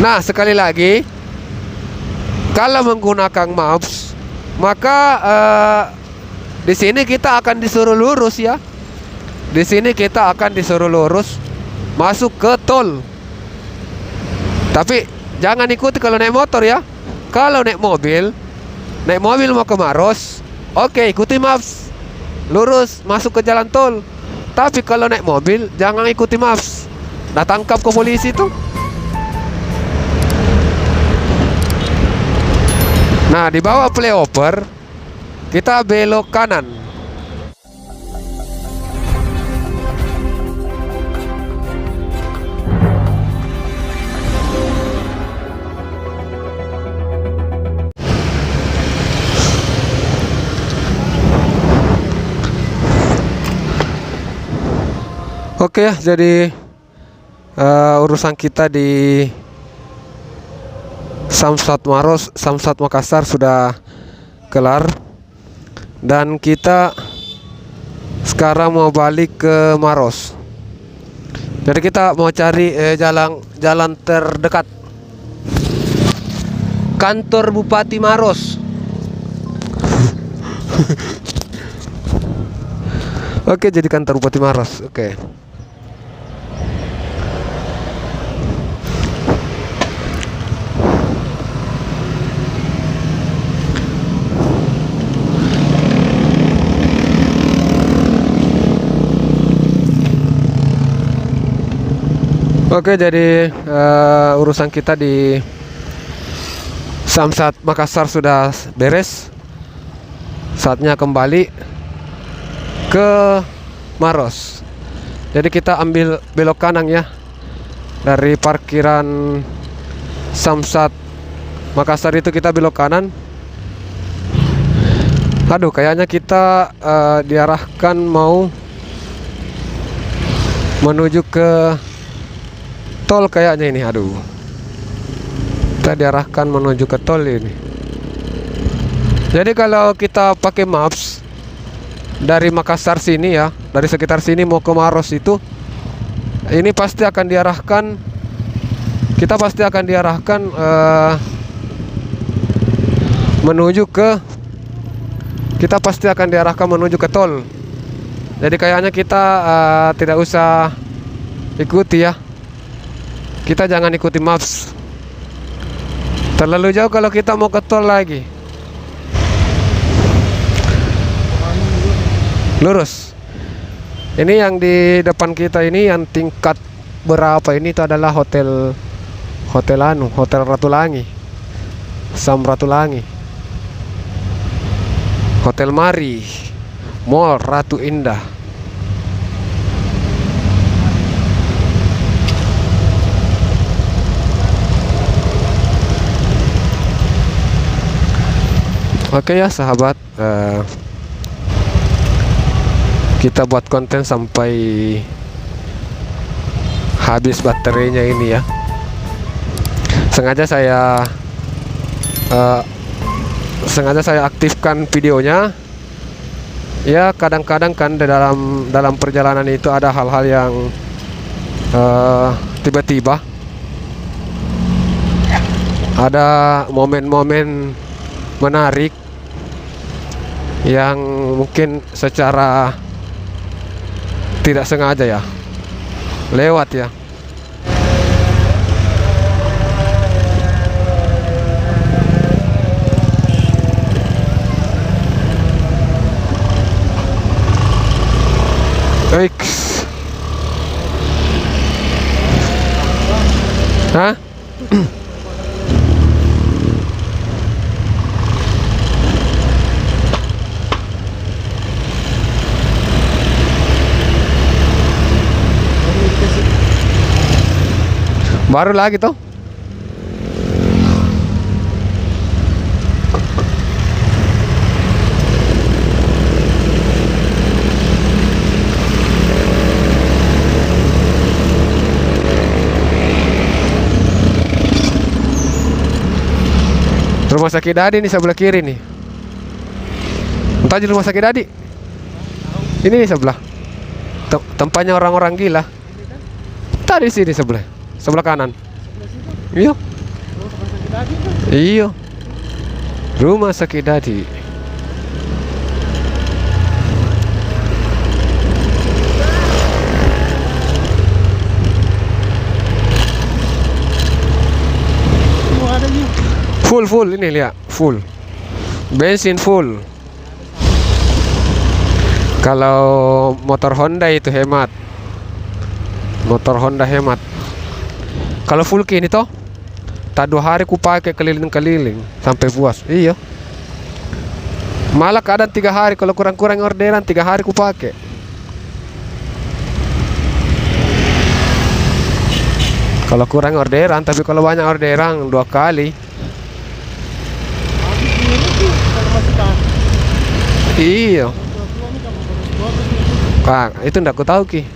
Nah, sekali lagi, kalau menggunakan maps, maka di sini kita akan disuruh lurus ya. Di sini kita akan disuruh lurus masuk ke tol. Tapi jangan ikuti kalau naik motor ya. Kalau naik mobil mau ke Maros, oke, ikuti maps, lurus masuk ke jalan tol. Tapi kalau naik mobil jangan ikuti maps, nah tangkap ke polisi tuh. Nah, di bawah flyover kita belok kanan. Oke ya, jadi urusan kita di Samsat Maros, Samsat Makassar sudah kelar. Dan kita sekarang mau balik ke Maros. Jadi kita mau cari jalan terdekat. Kantor Bupati Maros. Oke, jadi kantor Bupati Maros. Oke. Oke, jadi urusan kita di Samsat Makassar sudah beres. Saatnya kembali ke Maros. Jadi kita ambil belok kanan ya, dari parkiran Samsat Makassar itu kita belok kanan. Aduh, kayaknya kita diarahkan mau menuju ke tol kayaknya ini. Aduh, kita diarahkan menuju ke tol ini. Jadi kalau kita pakai maps dari Makassar sini ya, dari sekitar sini mau ke Maros itu, ini pasti akan diarahkan, kita pasti akan diarahkan menuju ke, kita pasti akan diarahkan menuju ke tol. Jadi kayaknya kita tidak usah ikuti ya. Kita jangan ikuti maps. Terlalu jauh kalau kita mau ke tol lagi. Lurus. Ini yang di depan kita ini yang tingkat berapa ini, itu adalah hotel Ratulangi. Sam Ratulangi. Hotel Mari. Mall Ratu Indah. Oke ya sahabat, kita buat konten sampai habis baterainya ini ya. Sengaja saya aktifkan videonya. Ya, kadang-kadang kan dalam perjalanan itu ada hal-hal yang tiba-tiba ada momen-momen menarik yang mungkin secara tidak sengaja ya lewat ya. Baik. Hah? Baru lagi tuh. Rumah sakit Dadi nih sebelah kiri nih. Entah di rumah sakit Dadi. Ini nih sebelah. Tempatnya orang-orang gila. Tadi sini sebelah kanan. Iya. Iya. Rumah sakit Dadi. Full ini lihat, full. Bensin full. Kalau motor Honda itu hemat. Motor Honda hemat. Kalau full kini toh, tak 2 hari ku pakai keliling-keliling sampai puas. Iya. Malah kadang 3 hari, kalau kurang-kurang orderan 3 hari ku pakai. Kalau kurang orderan, tapi kalau banyak orderan 2 kali. Iya. Itu ndak ku tahu Ki.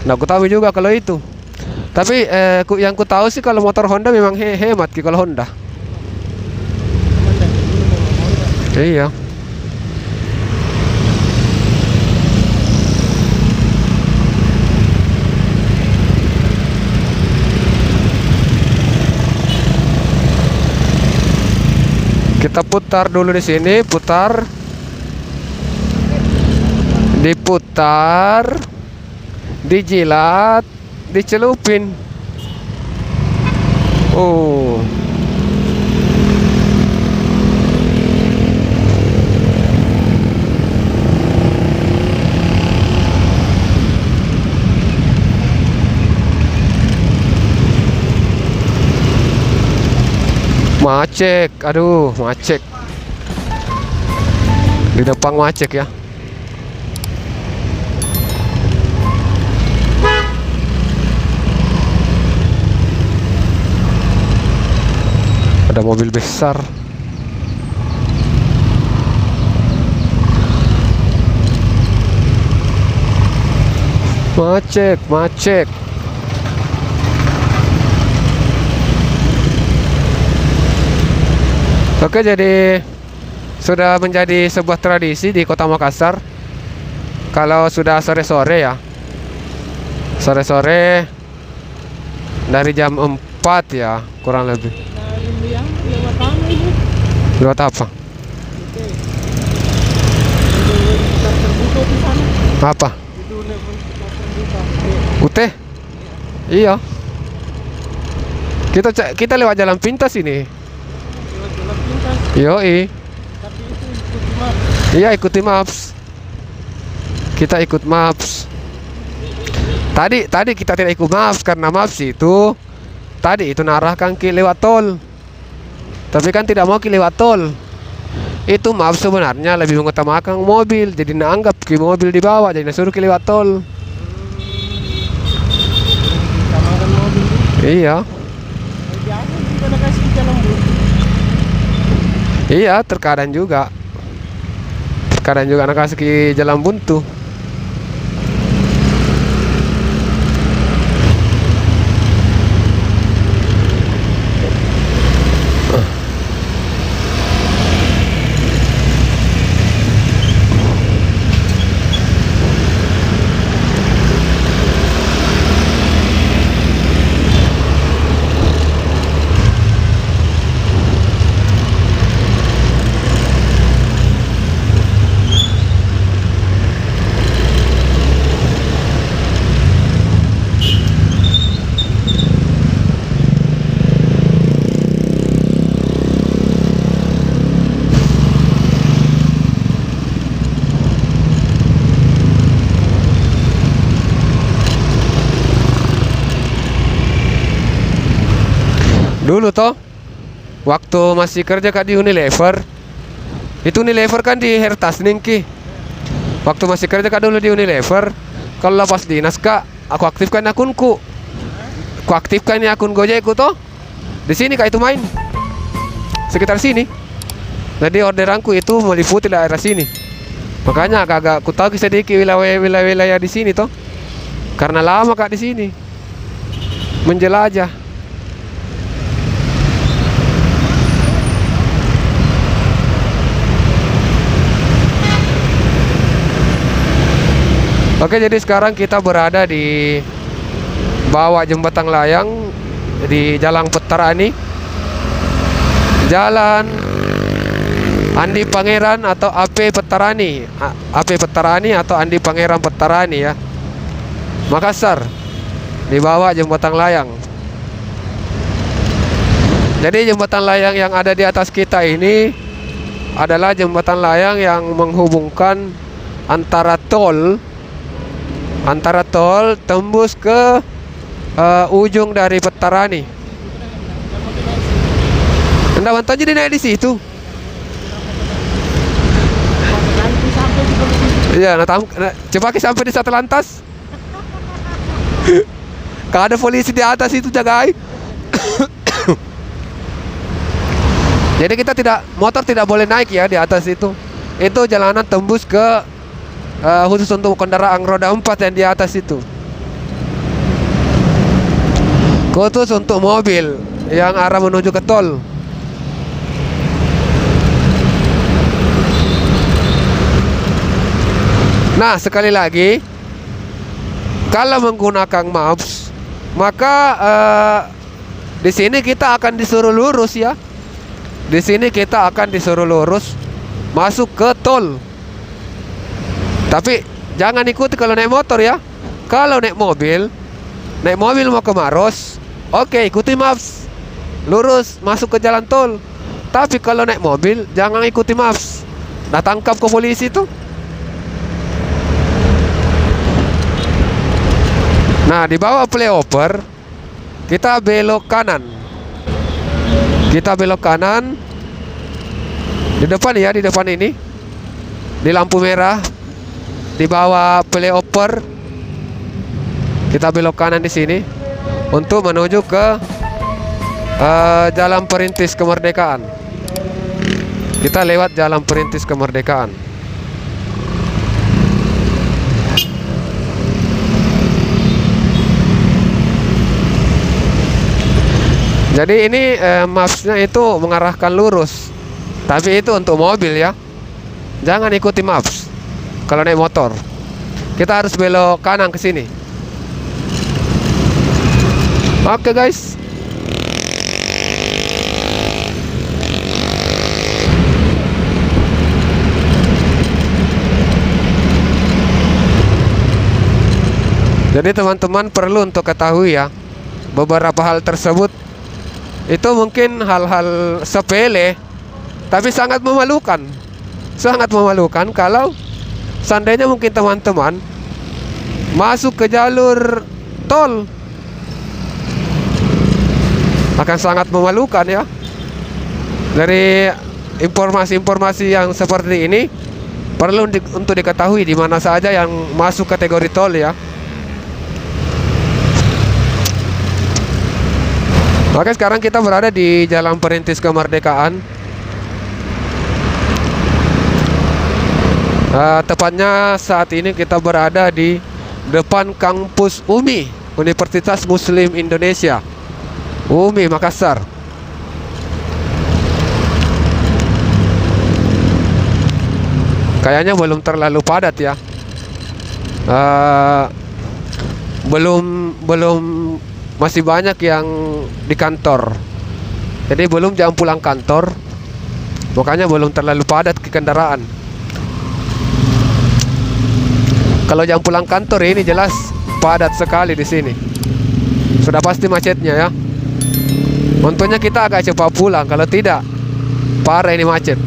Ndak ku tahu juga kalau itu. Tapi yang ku tahu sih kalau motor Honda memang hemat Ki kalau Honda. Iya. Kita putar dulu di sini, diputar, dijilat, dicelupin. Oh. Macet, aduh, macet. Di depan macet ya. Ada mobil besar. Macet. Oke, jadi sudah menjadi sebuah tradisi di Kota Makassar. Kalau sudah sore-sore ya, sore-sore dari jam 4 ya kurang lebih. Lewat apa? Apa? Ute? Iya. Kita lewat jalan pintas ini. Yoi. Iya, ikuti maps. Kita ikut maps. Tadi kita tidak ikut maps karena maps itu tadi itu narahkan ke lewat tol. Tapi kan tidak mau ke lewat tol. Itu maps sebenarnya lebih mengutamakan mobil, jadi naanggap ke mobil di bawah, jadi suruh ke lewat tol. Iya. Iya, terkadang juga anak kasih ke jalan buntu. Dulu toh, waktu masih kerja kak di Unilever, itu Unilever kan di Hertas Ningki. Waktu masih kerja kak dulu di Unilever, kalau lepas dinas kak, aku aktifkan akunku. Aku aktifkan akun Gojekku toh. Di sini kak itu main, sekitar sini. Jadi orderanku itu meliputi daerah sini. Makanya agak-agak ku tahu sedikit wilayah di sini toh. Karena lama kak di sini menjelajah. Oke, jadi sekarang kita berada di bawah jembatan layang di Jalan Petarani. Jalan Andi Pangeran atau AP Petarani, AP Petarani atau Andi Pangeran Petarani ya, Makassar, di bawah jembatan layang. Jadi jembatan layang yang ada di atas kita ini adalah jembatan layang yang menghubungkan antara tol tembus ke ujung dari Petarani. Anda bantu jadi naik di situ. Iya, coba kita sampai di Satlantas. Kalau ada polisi di atas itu jagai. Jadi motor tidak boleh naik ya di atas itu. Itu jalanan tembus ke khusus untuk kendaraan roda 4 yang di atas itu. Khusus untuk mobil yang arah menuju ke tol. Nah, sekali lagi, kalau menggunakan maps, maka di sini kita akan disuruh lurus ya. Di sini kita akan disuruh lurus masuk ke tol. Tapi jangan ikuti kalau naik motor ya. Kalau naik mobil mau ke Maros, oke, ikuti maps, lurus masuk ke jalan tol. Tapi kalau naik mobil jangan ikuti maps. Nah, tangkap ke polisi tuh. Nah, di bawah flyover kita belok kanan. Kita belok kanan. Di depan ya, di depan ini. Di lampu merah di bawah flyover kita belok kanan di sini untuk menuju ke Jalan Perintis Kemerdekaan. Kita lewat Jalan Perintis Kemerdekaan. Jadi ini mapsnya itu mengarahkan lurus, tapi itu untuk mobil ya. Jangan ikuti maps. Kalau naik motor, kita harus belok kanan ke sini. Oke guys. Jadi teman-teman perlu untuk ketahui ya, beberapa hal tersebut itu mungkin hal-hal sepele, tapi sangat memalukan. Sangat memalukan kalau seandainya mungkin teman-teman masuk ke jalur tol. Akan sangat memalukan ya. Dari informasi-informasi yang seperti ini perlu untuk diketahui di mana saja yang masuk kategori tol ya. Oke, sekarang kita berada di Jalan Perintis Kemerdekaan. Tepatnya saat ini kita berada di depan kampus UMI, Universitas Muslim Indonesia, UMI Makassar. Kayaknya belum terlalu padat ya. Belum masih banyak yang di kantor. Jadi belum jam pulang kantor, makanya belum terlalu padat ke kendaraan. Kalau jam pulang kantor ini jelas padat sekali di sini. Sudah pasti macetnya ya. Untungnya kita agak cepat pulang, kalau tidak parah ini macet.